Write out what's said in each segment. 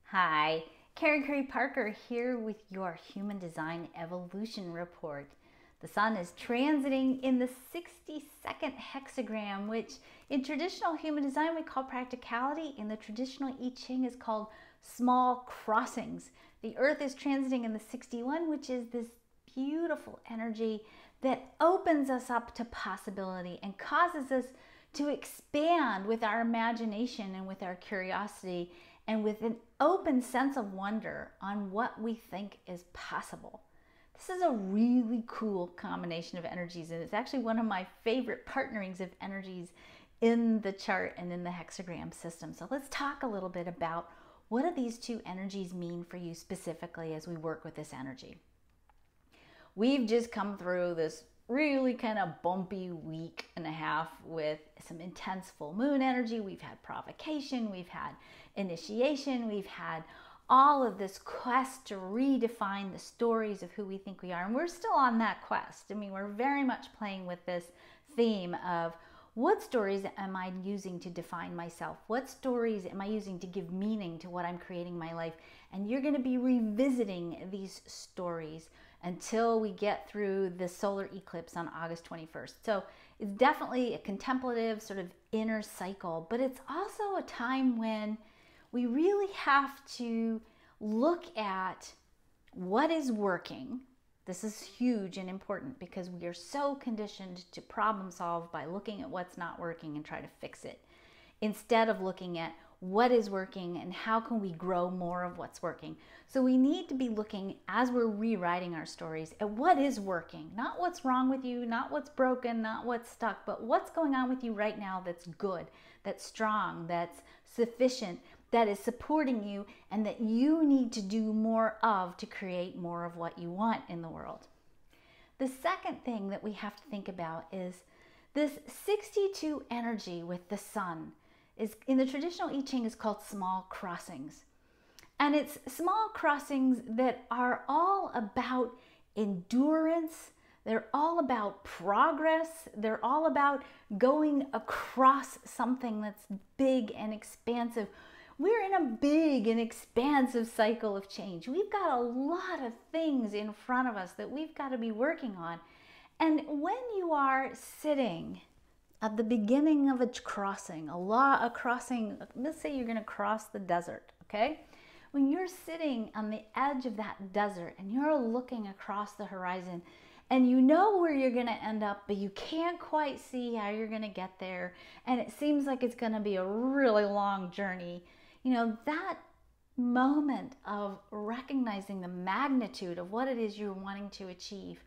Hi, Karen Curry Parker here with your Human Design Evolution Report. The Sun is transiting in the 62nd hexagram, which in traditional human design we call practicality. In the traditional I Ching is called small crossings. The Earth is transiting in the 61, which is this beautiful energy that opens us up to possibility and causes us to expand with our imagination and with our curiosity and with an open sense of wonder on what we think is possible. This is a really cool combination of energies, and it's actually one of my favorite partnerings of energies in the chart and in the hexagram system. So let's talk a little bit about what do these two energies mean for you specifically as we work with this energy. We've just come through this really kind of bumpy week and a half with some intense full moon energy. We've had provocation, we've had initiation, we've had all of this quest to redefine the stories of who we think we are. And we're still on that quest. I mean, we're very much playing with this theme of what stories am I using to define myself? What stories am I using to give meaning to what I'm creating in my life? And you're going to be revisiting these stories until we get through the solar eclipse on August 21st. So it's definitely a contemplative sort of inner cycle, but it's also a time when we really have to look at what is working. This is huge and important because we are so conditioned to problem solve by looking at what's not working and try to fix it, instead of looking at what is working and how can we grow more of what's working. So we need to be looking, as we're rewriting our stories, at what is working, not what's wrong with you, not what's broken, not what's stuck, but what's going on with you right now that's good, that's strong, that's sufficient, that is supporting you, and that you need to do more of to create more of what you want in the world. The second thing that we have to think about is this 62 energy with the sun is, in the traditional I Ching, is called small crossings. And it's small crossings that are all about endurance. They're all about progress. They're all about going across something that's big and expansive. We're in a big and expansive cycle of change. We've got a lot of things in front of us that we've got to be working on. And when you are sitting at the beginning of a crossing, a crossing, let's say you're going to cross the desert, okay? When you're sitting on the edge of that desert and you're looking across the horizon and you know where you're going to end up, but you can't quite see how you're going to get there, and it seems like it's going to be a really long journey, you know, that moment of recognizing the magnitude of what it is you're wanting to achieve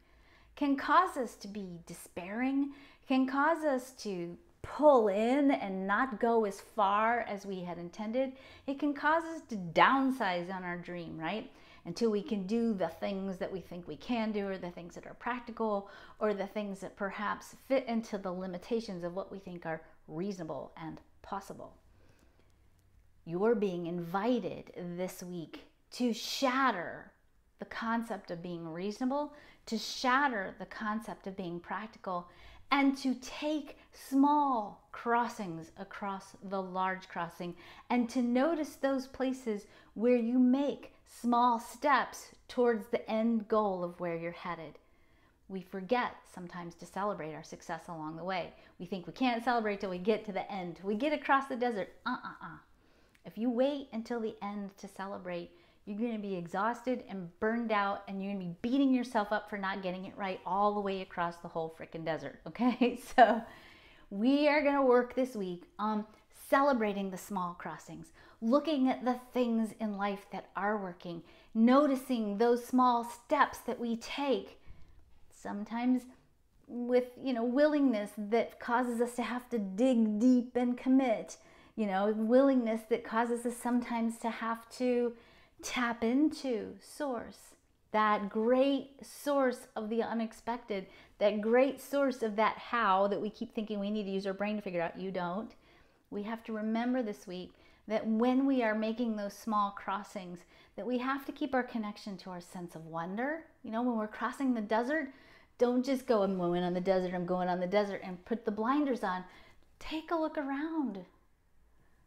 can cause us to be despairing, can cause us to pull in and not go as far as we had intended. It can cause us to downsize on our dream, right? Until we can do the things that we think we can do, or the things that are practical, or the things that perhaps fit into the limitations of what we think are reasonable and possible. You're being invited this week to shatter the concept of being reasonable, to shatter the concept of being practical, and to take small crossings across the large crossing, and to notice those places where you make small steps towards the end goal of where you're headed. We forget sometimes to celebrate our success along the way. We think we can't celebrate till we get to the end, till we get across the desert. If you wait until the end to celebrate, you're going to be exhausted and burned out, and you're going to be beating yourself up for not getting it right all the way across the whole freaking desert, okay? So we are going to work this week on celebrating the small crossings, looking at the things in life that are working, noticing those small steps that we take, sometimes with, willingness that causes us to have to dig deep and commit, willingness that causes us sometimes to have to tap into source, that great source of the unexpected, that great source of that how that we keep thinking we need to use our brain to figure out. You don't. We have to remember this week that when we are making those small crossings, that we have to keep our connection to our sense of wonder. When we're crossing the desert, don't just go, I'm going on the desert, I'm going on the desert, and put the blinders on. Take a look around.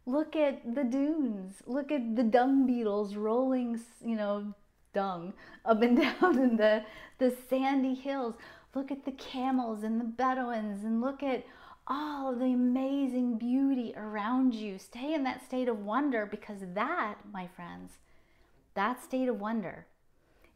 Look at the dunes. Look at the dung beetles rolling, dung up and down in the sandy hills. Look at the camels and the Bedouins, and look at all of the amazing beauty around you. Stay in that state of wonder, because that, my friends, that state of wonder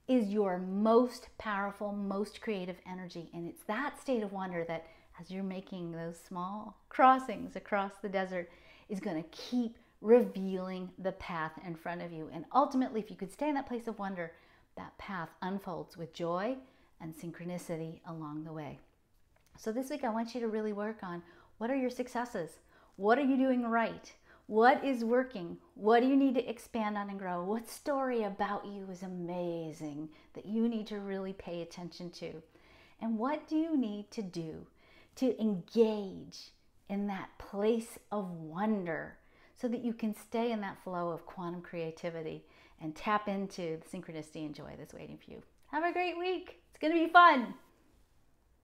is your most powerful, most creative energy. And it's that state of wonder that, as you're making those small crossings across the desert, is going to keep revealing the path in front of you. And ultimately, if you could stay in that place of wonder, that path unfolds with joy and synchronicity along the way. So this week, I want you to really work on, what are your successes? What are you doing right? What is working? What do you need to expand on and grow? What story about you is amazing that you need to really pay attention to? And what do you need to do to engage in that place of wonder so that you can stay in that flow of quantum creativity and tap into the synchronicity and joy that's waiting for you? Have a great week. It's going to be fun.